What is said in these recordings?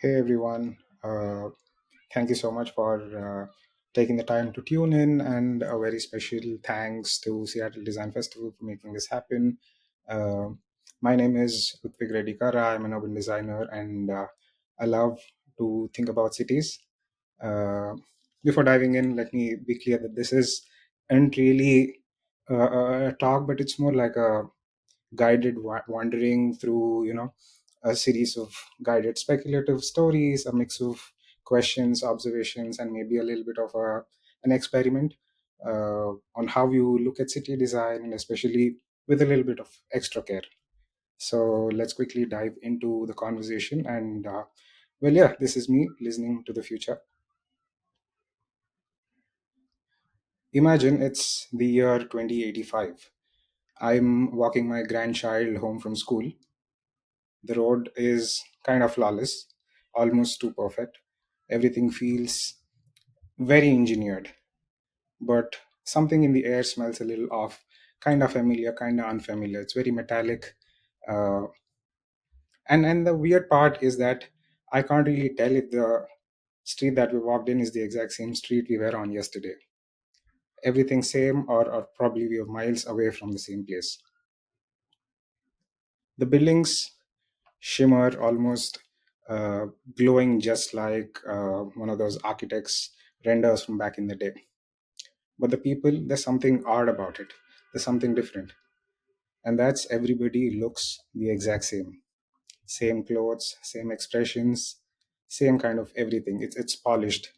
Hey everyone, thank you so much for taking the time to tune in, and a very special thanks to Seattle Design Festival for making this happen. Uh, my name is Rutwik Karra. I'm an urban designer, and I love to think about cities. Uh, Before diving in, let me be clear that this isn't really a talk, but it's more like a guided wandering through a series of guided speculative stories, a mix of questions, observations, and maybe a little bit of an experiment on how you look at city design, and especially with a little bit of extra care. So let's quickly dive into the conversation. And well, yeah, this is me listening to the future. Imagine it's the year 2085. I'm walking my grandchild home from school. The road is kind of flawless, almost too perfect. Everything feels very engineered, but something in the air smells a little off, kind of familiar, kind of unfamiliar. It's very metallic. Uh, and the weird part is that I can't really tell if the street that we walked in is the exact same street we were on yesterday. Everything same, or probably we are miles away from the same place. The buildings shimmer almost glowing, just like one of those architects' renders from back in the day. But the people, there's something odd about it. There's something different. And that's everybody looks the exact same. Same clothes, same expressions, same kind of everything. It's polished,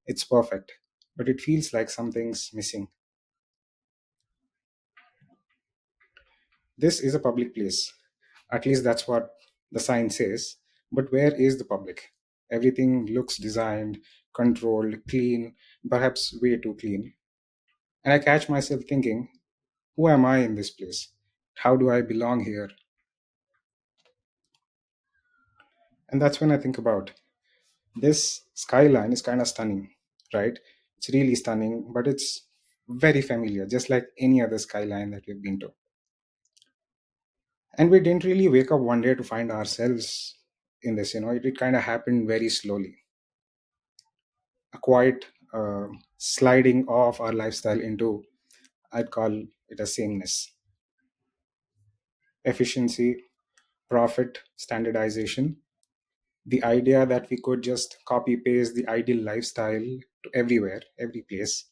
it's perfect. But it feels like something's missing. This is a public place. At least that's what the sign says. But where is the public? Everything looks designed, controlled, clean, perhaps way too clean. And I catch myself thinking, who am I in this place? How do I belong here? And that's when I think about this skyline is kind of stunning, right? It's really stunning, but it's very familiar, just like any other skyline that we've been to. And we didn't really wake up one day to find ourselves in this, it kind of happened very slowly. A quiet sliding of our lifestyle into, I'd call it a sameness, efficiency, profit, standardization. The idea that we could just copy paste the ideal lifestyle to everywhere, every place,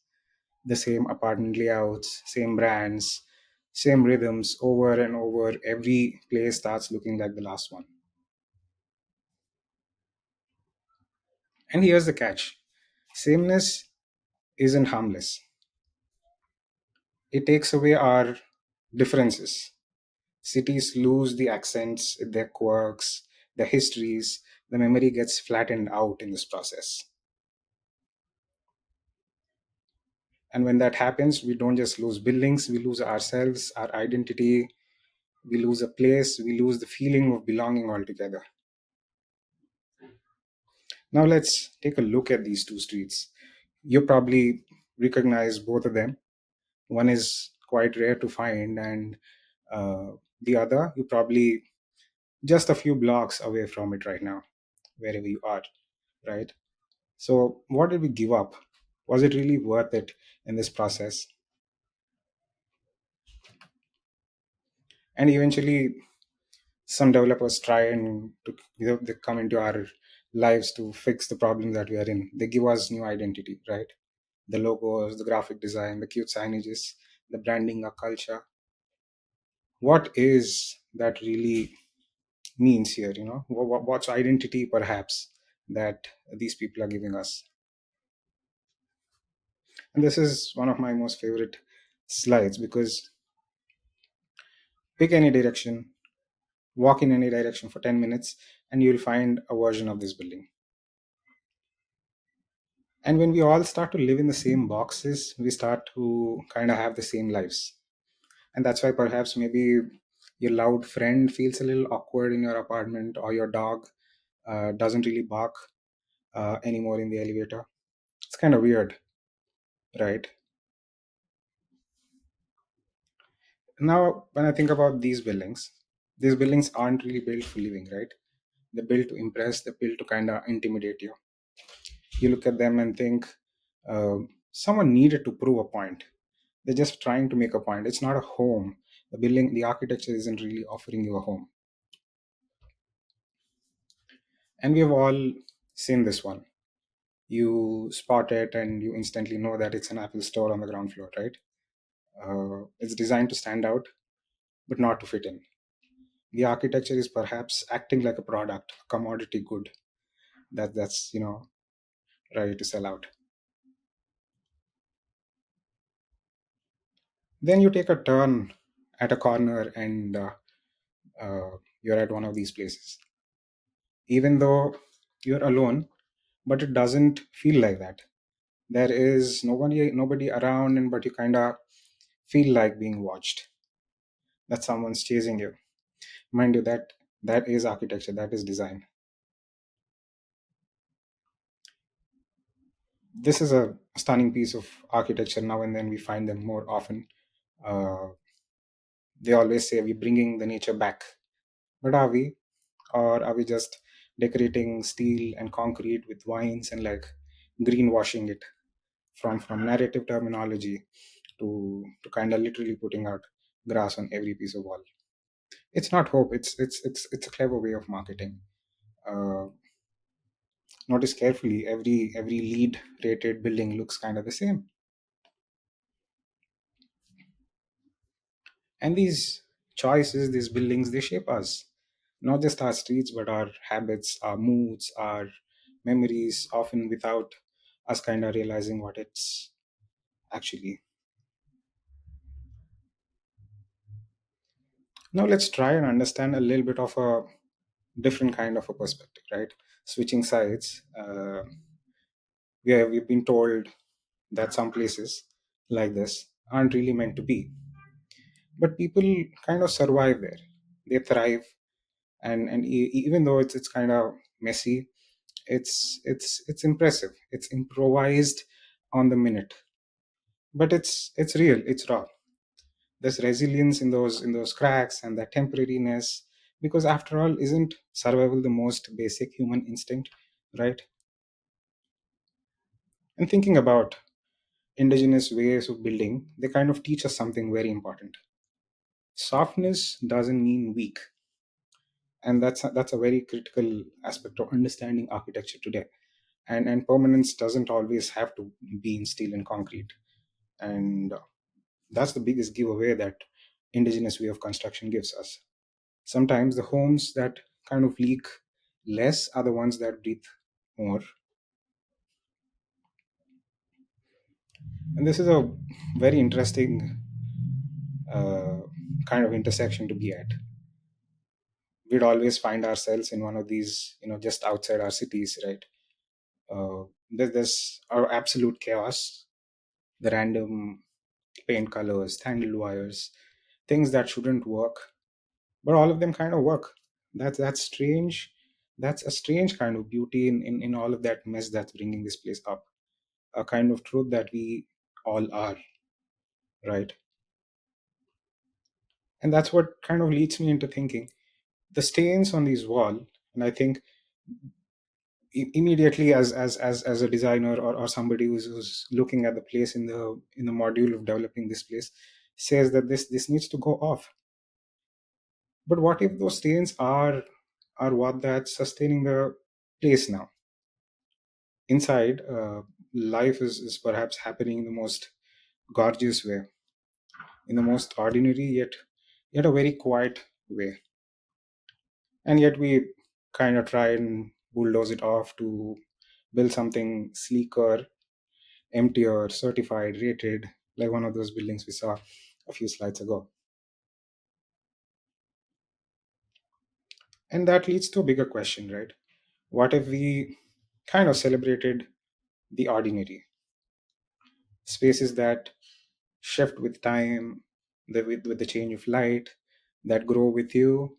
the same apartment layouts, same brands, same rhythms over and over. Every place starts looking like the last one. And here's the catch: sameness isn't harmless, it takes away our differences. Cities lose the accents, their quirks, their histories. The memory gets flattened out in this process. And when that happens, we don't just lose buildings, we lose ourselves, our identity, we lose a place, we lose the feeling of belonging altogether. Now let's take a look at these two streets. You probably recognize both of them. One is quite rare to find, and uh, the other, you probably just a few blocks away from it right now, wherever you are, right? So, what did we give up? Was it really worth it in this process? And eventually, some developers try and they come into our lives to fix the problem that we are in. They give us new identity, right? The logos, the graphic design, the cute signages, the branding, a culture. What is that really means here? What's identity perhaps that these people are giving us? And this is one of my most favorite slides because pick any direction, walk in any direction for 10 minutes, and you'll find a version of this building. And when we all start to live in the same boxes, we start to kind of have the same lives. And that's why perhaps maybe your loud friend feels a little awkward in your apartment, or your dog doesn't really bark anymore in the elevator. It's kind of weird, right? Now, when I think about these buildings aren't really built for living, right? They build to impress, they build to kind of intimidate you. You look at them and think, uh, someone needed to prove a point. They're just trying to make a point. It's not a home. The building, the architecture isn't really offering you a home. And we've all seen this one. You spot it and you instantly know that it's an Apple store on the ground floor, right? It's designed to stand out, but not to fit in. The architecture is perhaps acting like a product, a commodity good that's ready to sell out. Then you take a turn at a corner and you're at one of these places. Even though you're alone, but it doesn't feel like that. There is nobody around, and but you kind of feel like being watched. That someone's chasing you. Mind you, that is architecture. That is design. This is a stunning piece of architecture. Now and then we find them more often. Uh, they always say we're bringing the nature back, but are we? Or are we just decorating steel and concrete with vines and like greenwashing it from narrative terminology to kind of literally putting out grass on every piece of wall? It's not hope. It's a clever way of marketing. Uh, Notice carefully. Every lead rated building looks kind of the same, and these choices, these buildings, they shape us. Not just our streets, but our habits, our moods, our memories, often without us kind of realizing what it's actually. Now let's try and understand a little bit of a different kind of a perspective, right? Switching sides. We've been told that some places like this aren't really meant to be, but people kind of survive there. They thrive, and even though it's kind of messy, it's impressive. It's improvised on the minute, but it's real. It's raw. There's resilience in those cracks and that temporariness, because after all, isn't survival the most basic human instinct, right? And thinking about indigenous ways of building, they kind of teach us something very important. Softness doesn't mean weak, and that's a very critical aspect of understanding architecture today. And permanence doesn't always have to be in steel and concrete, and that's the biggest giveaway that indigenous way of construction gives us. Sometimes the homes that kind of leak less are the ones that breathe more. And this is a very interesting uh, kind of intersection to be at. We'd always find ourselves in one of these, just outside our cities, right? There's our absolute chaos, the random paint colors, tangled wires, things that shouldn't work, but all of them kind of work. That's strange. That's a strange kind of beauty in all of that mess that's bringing this place up. A kind of truth that we all are, right? And that's what kind of leads me into thinking the stains on these wall. And I think immediately as a designer, or somebody who's looking at the place in the module of developing this place, says that this needs to go off. But what if those stains are what that's sustaining the place now? Inside, life is perhaps happening in the most gorgeous way, in the most ordinary yet a very quiet way. And yet we kind of try and bulldoze it off to build something sleeker, emptier, certified, rated, like one of those buildings we saw a few slides ago. And that leads to a bigger question, right? What if we kind of celebrated the ordinary spaces that shift with time, with the change of light, that grow with you?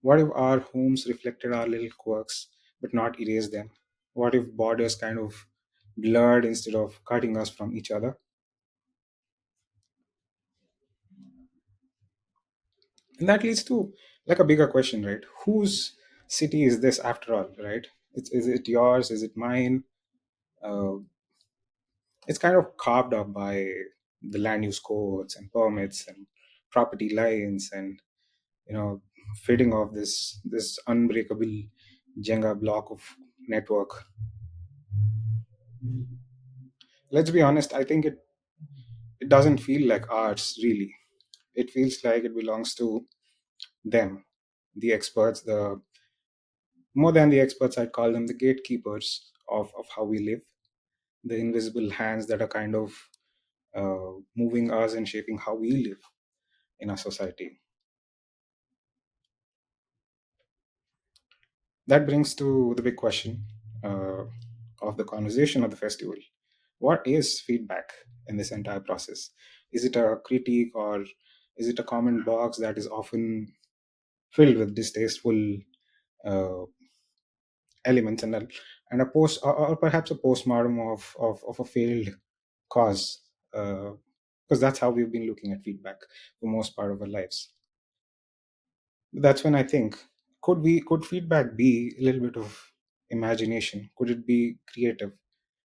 What if our homes reflected our little quirks but not erased them? What if borders kind of blurred instead of cutting us from each other? And that leads to like a bigger question, right? Whose city is this after all, right? Is it yours? Is it mine? Uh, it's kind of carved up by the land use codes and permits and property lines and fitting off this unbreakable Jenga block of network. Let's be honest, I think it doesn't feel like ours really. It feels like it belongs to them, the experts, the more than the experts, I'd call them the gatekeepers of how we live, the invisible hands that are kind of moving us and shaping how we live in our society. That brings to the big question uh, of the conversation of the festival. What is feedback in this entire process? Is it a critique, or is it a comment box that is often filled with distasteful uh, elements, and a post, or perhaps a postmortem of a failed cause? Because that's how we've been looking at feedback for most part of our lives. That's when I think, could feedback be a little bit of imagination? Could it be creative?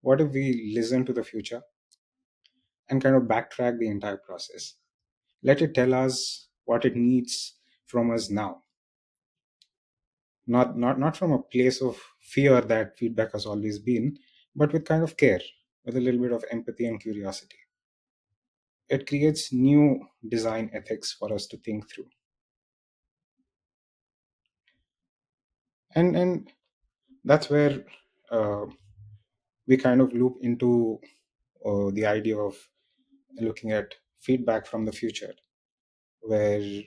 What if we listen to the future and kind of backtrack the entire process? Let it tell us what it needs from us now, not from a place of fear that feedback has always been, but with kind of care, with a little bit of empathy and curiosity. It creates new design ethics for us to think through. And that's where uh, we kind of loop into the idea of looking at feedback from the future, where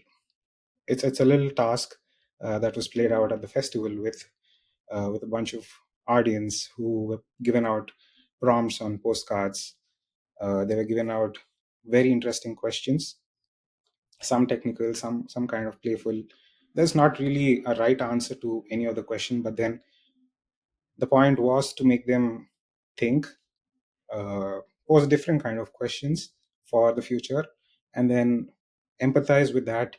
it's a little task that was played out at the festival with a bunch of audience who were given out prompts on postcards. They were given out very interesting questions, some technical, some kind of playful. There's not really a right answer to any of the question, but then the point was to make them think, uh, pose different kind of questions for the future, and then empathize with that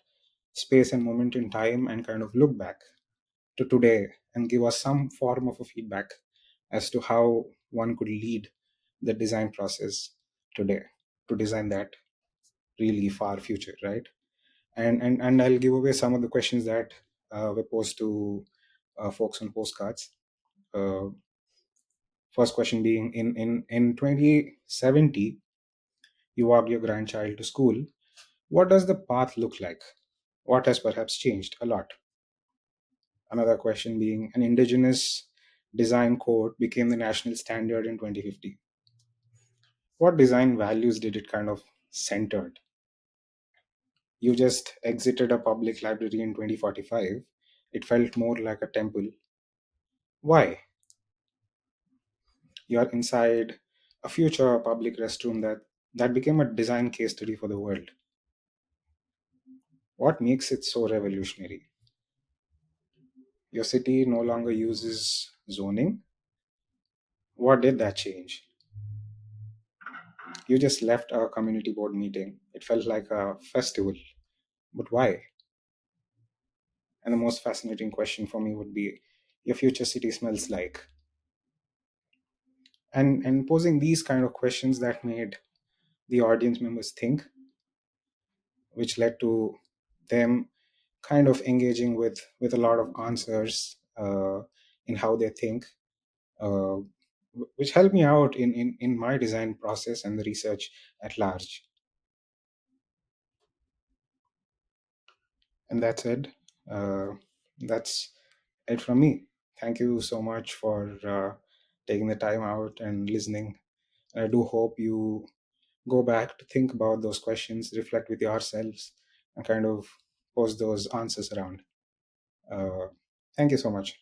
space and moment in time, and kind of look back to today and give us some form of a feedback as to how one could lead the design process today to design that really far future, right? And I'll give away some of the questions that were posed to folks on postcards. uh, First question being, in 2070, you walk your grandchild to school. What does the path look like? What has perhaps changed a lot? Another question being, an indigenous design code became the national standard in 2050. What design values did it kind of centered? You just exited a public library in 2045. It felt more like a temple. Why? You are inside a future public restroom that became a design case study for the world. What makes it so revolutionary? Your city no longer uses zoning. What did that change? You just left a community board meeting. It felt like a festival. But why? And the most fascinating question for me would be, your future city smells like. And posing these kind of questions that made the audience members think, which led to them kind of engaging with a lot of answers in how they think, uh, which helped me out in my design process and the research at large. And that's it. Uh, that's it from me. Thank you so much for taking the time out and listening. I do hope you go back to think about those questions, reflect with yourselves, and kind of post those answers around. Uh, Thank you so much.